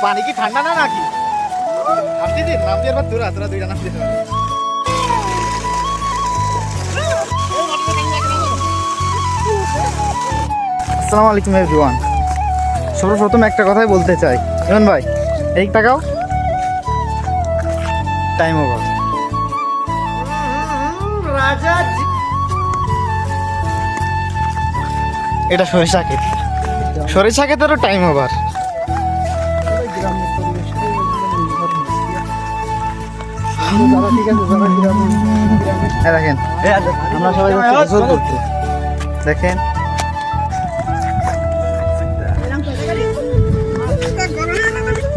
পানি কি ঠান্ডা না নাকি? আসছি দিন নাম দিয়ে তোরা তোরা দুইটা নাম দিয়ে আসসালামু আলাইকুম এভরিওয়ান। সর্বপ্রথম একটা কথাই বলতে চাই, ইমন ভাই এই টাকাও টাইম ওভার। রাজা এটা সরিষা ক্ষেত, সরিষা ক্ষেতেরও টাইম ওভার। দেখেন আমরা সবাই গোসল করতে, দেখেন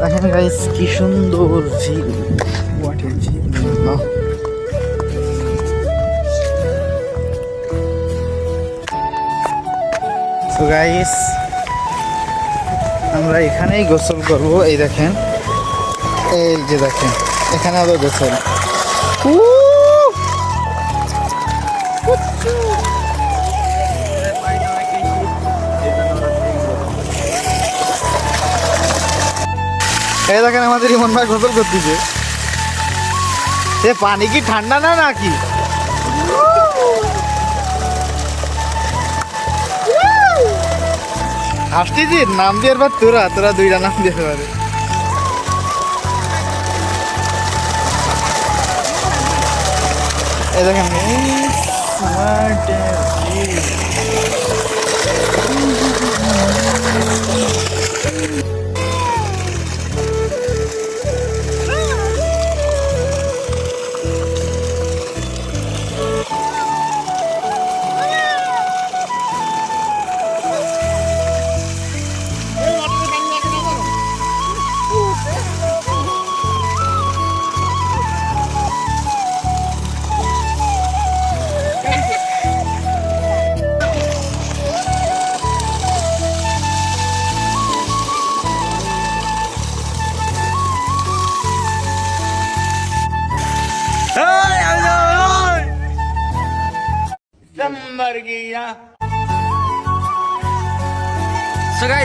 দেখেন গাইস কি সুন্দর ঝিল, ওয়াটার ঝিল। তো গাইস আমরা এখানেই গোসল করব। এই দেখেন, এই যে দেখেন এখানে আবার গোসল। এই দেখেন আমাদের ইমন ভাই গোসল করতেছে। সে পানি কি ঠান্ডা না নাকি? আসতেছি নাম দিয়ে তোরা তোরা দুইটা নাম দিতে পারে। এই দেখেন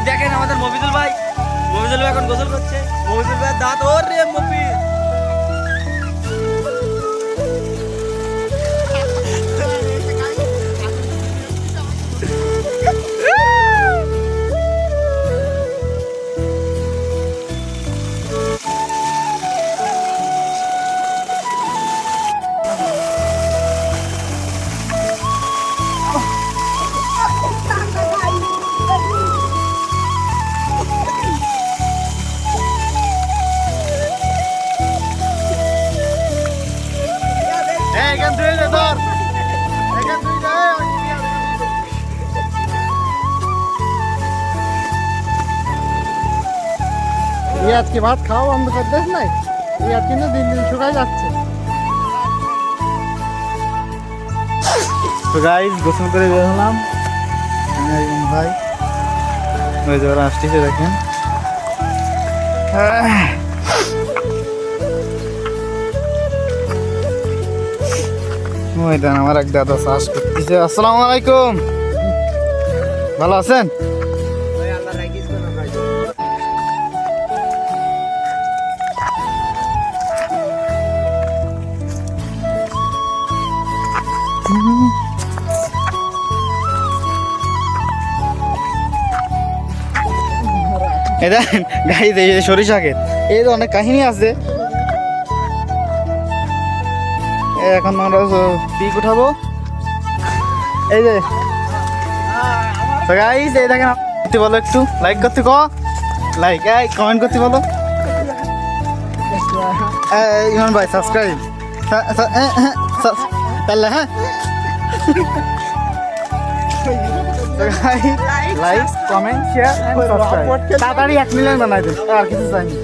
দেখেন আমাদের মফিজুল ভাই এখন গোসল করছে। মফিজুল ভাই দাঁত ওর রে মফিজ। আজকে ভাত খাওয়া বন্ধ করে দেখ নাই, ইয়াদ কিন্তু দিন দিন শুকাই যাচ্ছে। তো গাইস গোসল করে বের হলাম ভাই, ওই যে ওরা আসতেছে দেখেন। ওই দেন আমার এক দাদা চাষ করতেছে। আসসালামু আলাইকুম, ভালো আছেন? এই দেখেন গাইস এই যে সরিষা ক্ষেত, এই তো অনেক কাহিনী আছে। এখন আমরা পিক উঠাবো। এই যে গাইস এই দেখেন, করতে বলো একটু লাইক করতে, লাইক কমেন্ট করতে বলো। ইমন ভাই সাবস্ক্রাইব তাহলে হ্যাঁ, লাইক কমেন্ট শেয়ার সাবস্ক্রাইব। তাড়াতাড়ি 1 মিলিয়ন বানাই দেন, আর কিছু চাইনি।